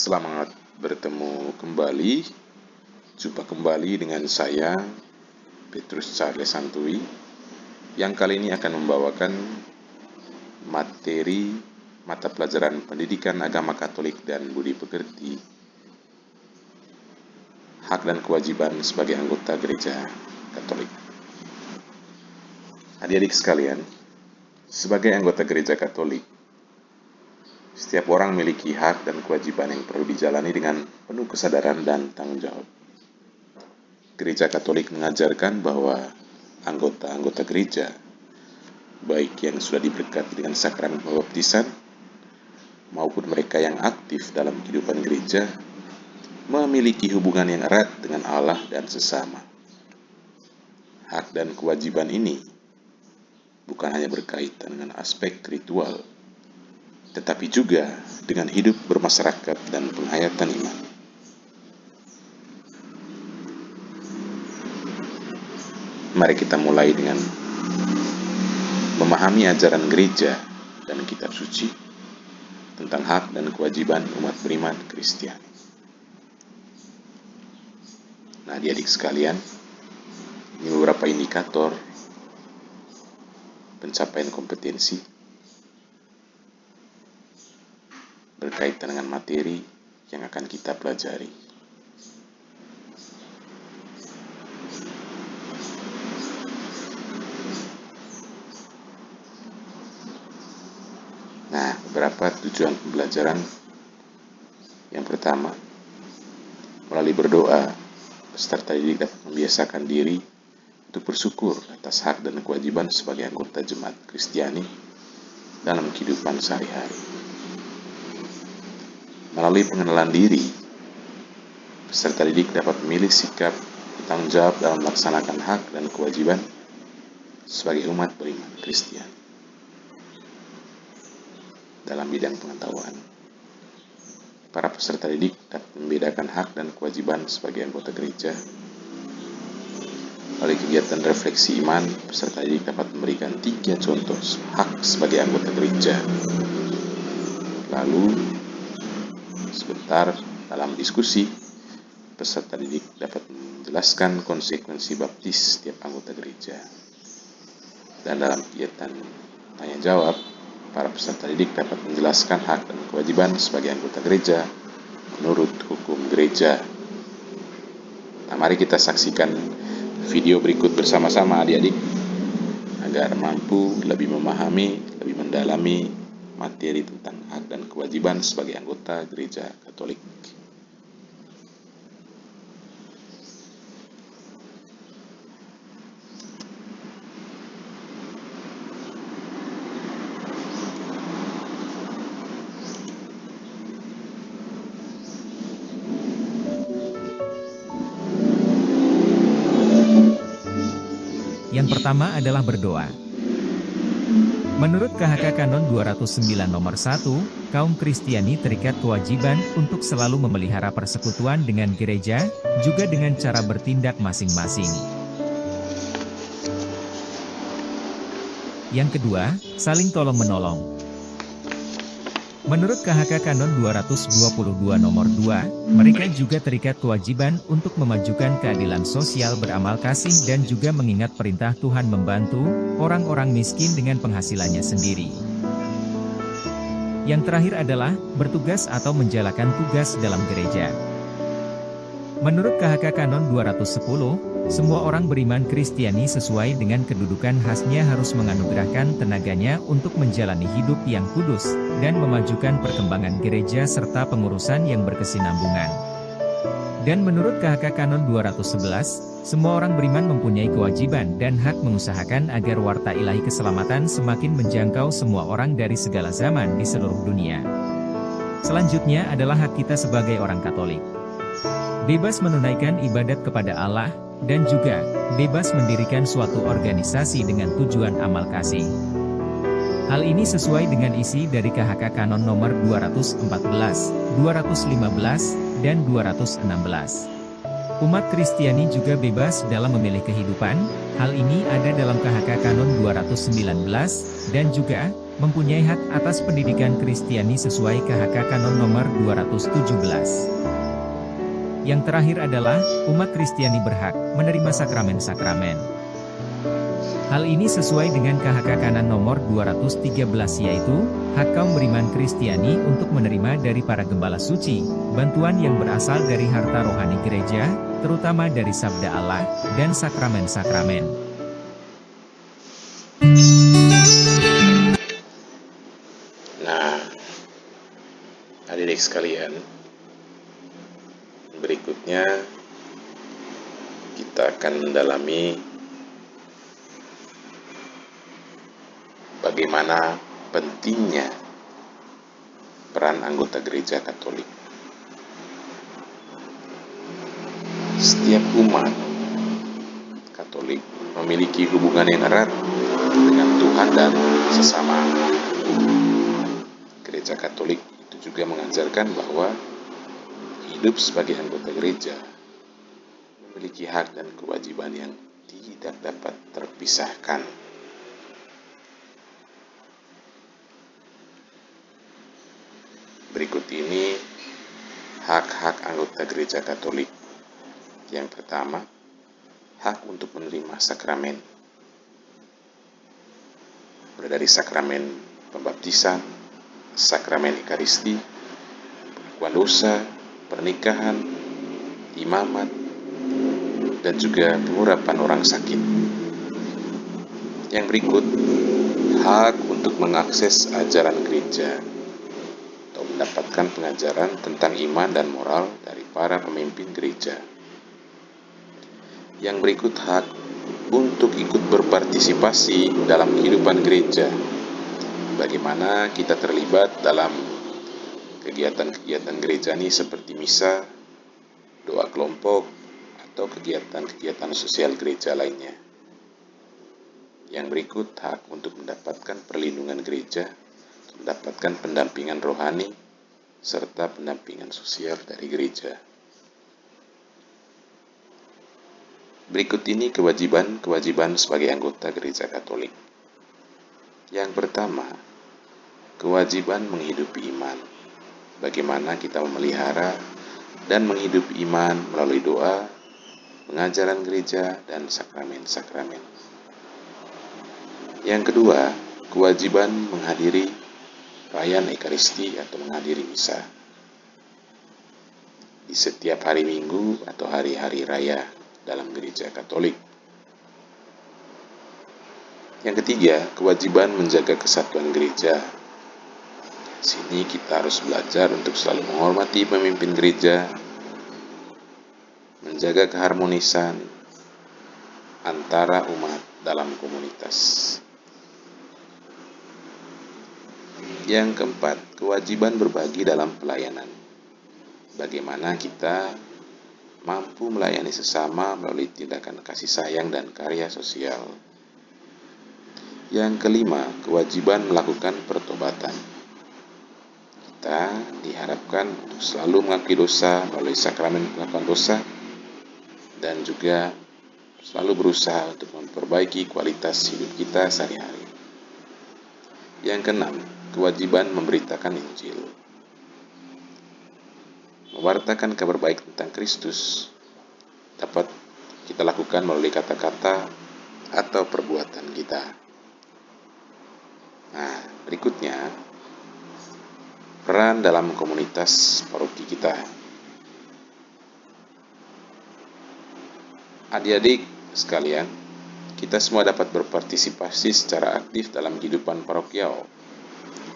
Selamat bertemu kembali. Jumpa kembali dengan saya, Petrus Charles Santui, yang kali ini akan membawakan materi mata pelajaran pendidikan agama Katolik dan budi pekerti, hak dan kewajiban sebagai anggota gereja Katolik. Adik-adik sekalian, sebagai anggota gereja Katolik, setiap orang memiliki hak dan kewajiban yang perlu dijalani dengan penuh kesadaran dan tanggung jawab. Gereja Katolik mengajarkan bahwa anggota-anggota gereja, baik yang sudah diberkati dengan sakramen pembaptisan, maupun mereka yang aktif dalam kehidupan gereja, memiliki hubungan yang erat dengan Allah dan sesama. Hak dan kewajiban ini bukan hanya berkaitan dengan aspek ritual, tetapi juga dengan hidup bermasyarakat dan penghayatan iman. Mari kita mulai dengan memahami ajaran gereja dan kitab suci tentang hak dan kewajiban umat beriman Kristiani. Nah, adik-adik sekalian, ini beberapa indikator pencapaian kompetensi berkaitan dengan materi yang akan kita pelajari. Nah, beberapa tujuan pembelajaran. Yang pertama, melalui berdoa, peserta didik dapat membiasakan diri untuk bersyukur atas hak dan kewajiban sebagai anggota jemaat Kristiani dalam kehidupan sehari-hari. Melalui pengenalan diri, peserta didik dapat memilih sikap bertanggung jawab dalam melaksanakan hak dan kewajiban sebagai umat beriman Kristiani. Dalam bidang pengetahuan, para peserta didik dapat membedakan hak dan kewajiban sebagai anggota gereja. Melalui kegiatan refleksi iman, peserta didik dapat memberikan 3 contoh hak sebagai anggota gereja. Lalu, sebentar dalam diskusi, peserta didik dapat menjelaskan konsekuensi baptis setiap anggota gereja. Dan dalam kegiatan tanya jawab, para peserta didik dapat menjelaskan hak dan kewajiban sebagai anggota gereja menurut hukum gereja. Nah, mari kita saksikan video berikut bersama-sama adik-adik agar mampu lebih memahami, lebih mendalami materi tentang hak dan kewajiban sebagai anggota gereja Katolik. Yang pertama adalah berdoa. Menurut KHK Kanon 209 nomor 1, kaum Kristiani terikat kewajiban untuk selalu memelihara persekutuan dengan gereja, juga dengan cara bertindak masing-masing. Yang kedua, saling tolong-menolong. Menurut KHK Kanon 222 nomor 2, mereka juga terikat kewajiban untuk memajukan keadilan sosial, beramal kasih dan juga mengingat perintah Tuhan membantu orang-orang miskin dengan penghasilannya sendiri. Yang terakhir adalah bertugas atau menjalankan tugas dalam gereja. Menurut KHK Kanon 210, semua orang beriman Kristiani sesuai dengan kedudukan khasnya harus menganugerahkan tenaganya untuk menjalani hidup yang kudus, dan memajukan perkembangan gereja serta pengurusan yang berkesinambungan. Dan menurut KHK Kanon 211, semua orang beriman mempunyai kewajiban dan hak mengusahakan agar warta ilahi keselamatan semakin menjangkau semua orang dari segala zaman di seluruh dunia. Selanjutnya adalah hak kita sebagai orang Katolik. Bebas menunaikan ibadat kepada Allah, dan juga bebas mendirikan suatu organisasi dengan tujuan amal kasih. Hal ini sesuai dengan isi dari KHK Kanon nomor 214, 215, dan 216. Umat Kristiani juga bebas dalam memilih kehidupan. Hal ini ada dalam KHK Kanon 219, dan juga mempunyai hak atas pendidikan Kristiani sesuai KHK Kanon nomor 217. Yang terakhir adalah, umat Kristiani berhak menerima sakramen-sakramen. Hal ini sesuai dengan KHK Kanon nomor 213 yaitu, hak kaum beriman Kristiani untuk menerima dari para gembala suci, bantuan yang berasal dari harta rohani gereja, terutama dari sabda Allah, dan sakramen-sakramen. Nah, adik-adik sekalian, berikutnya kita akan mendalami bagaimana pentingnya peran anggota gereja Katolik. Setiap umat Katolik memiliki hubungan yang erat dengan Tuhan dan sesama. Gereja Katolik itu juga mengajarkan bahwa hidup sebagai anggota gereja memiliki hak dan kewajiban yang tidak dapat terpisahkan. Berikut ini hak-hak anggota gereja Katolik. Yang pertama, hak untuk menerima sakramen. Mulai dari sakramen pembaptisan, sakramen Ekaristi, pengakuan dosa, pernikahan, imamat, dan juga pengurapan orang sakit. Yang berikut, hak untuk mengakses ajaran gereja atau mendapatkan pengajaran tentang iman dan moral dari para pemimpin gereja. Yang berikut, hak untuk ikut berpartisipasi dalam kehidupan gereja. Bagaimana kita terlibat dalam kegiatan-kegiatan gereja ini seperti misa, doa kelompok, atau kegiatan-kegiatan sosial gereja lainnya. Yang berikut, hak untuk mendapatkan perlindungan gereja, mendapatkan pendampingan rohani, serta pendampingan sosial dari gereja. Berikut ini kewajiban sebagai anggota gereja Katolik. Yang pertama, kewajiban menghidupi iman. Bagaimana kita memelihara dan menghidupi iman melalui doa, pengajaran gereja, dan sakramen-sakramen. Yang kedua, kewajiban menghadiri perayaan Ekaristi atau menghadiri misa di setiap hari Minggu atau hari-hari raya dalam gereja Katolik. Yang ketiga, kewajiban menjaga kesatuan gereja. Di sini kita harus belajar untuk selalu menghormati pemimpin gereja, menjaga keharmonisan antara umat dalam komunitas. Yang keempat, kewajiban berbagi dalam pelayanan. Bagaimana kita mampu melayani sesama melalui tindakan kasih sayang dan karya sosial. Yang kelima, kewajiban melakukan pertobatan. Kita diharapkan untuk selalu mengakui dosa melalui sakramen pengakuan dosa dan juga selalu berusaha untuk memperbaiki kualitas hidup kita sehari-hari. Yang keenam, kewajiban memberitakan Injil. Mewartakan kabar baik tentang Kristus dapat kita lakukan melalui kata-kata atau perbuatan kita. Nah, berikutnya, peran dalam komunitas paroki kita. Adik-adik sekalian, kita semua dapat berpartisipasi secara aktif dalam kehidupan parokial.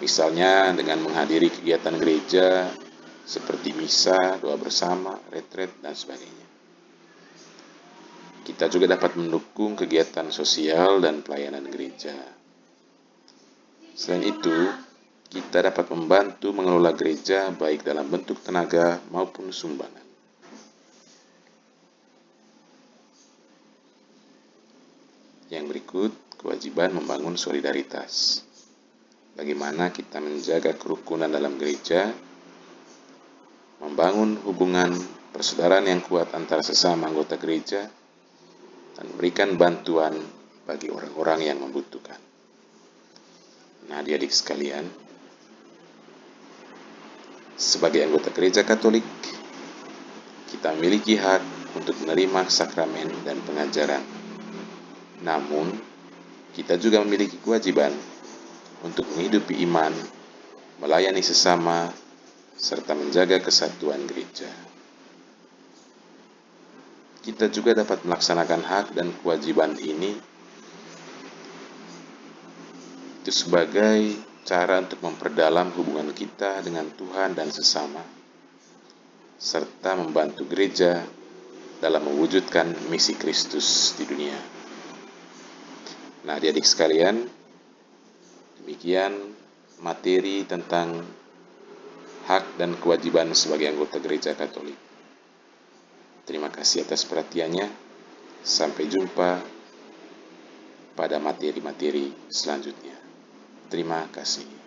Misalnya dengan menghadiri kegiatan gereja seperti misa, doa bersama, retret, dan sebagainya. Kita juga dapat mendukung kegiatan sosial dan pelayanan gereja. Selain itu, kita dapat membantu mengelola gereja baik dalam bentuk tenaga maupun sumbangan. Yang berikut, kewajiban membangun solidaritas. Bagaimana kita menjaga kerukunan dalam gereja, membangun hubungan persaudaraan yang kuat antara sesama anggota gereja, dan memberikan bantuan bagi orang-orang yang membutuhkan. Nah, adik-adik sekalian, sebagai anggota gereja Katolik, kita memiliki hak untuk menerima sakramen dan pengajaran. Namun, kita juga memiliki kewajiban untuk menghidupi iman, melayani sesama, serta menjaga kesatuan gereja. Kita juga dapat melaksanakan hak dan kewajiban ini itu sebagai cara untuk memperdalam hubungan kita dengan Tuhan dan sesama, serta membantu gereja dalam mewujudkan misi Kristus di dunia. Nah, adik-adik sekalian, demikian materi tentang hak dan kewajiban sebagai anggota gereja Katolik. Terima kasih atas perhatiannya. Sampai jumpa pada materi-materi selanjutnya. Terima kasih.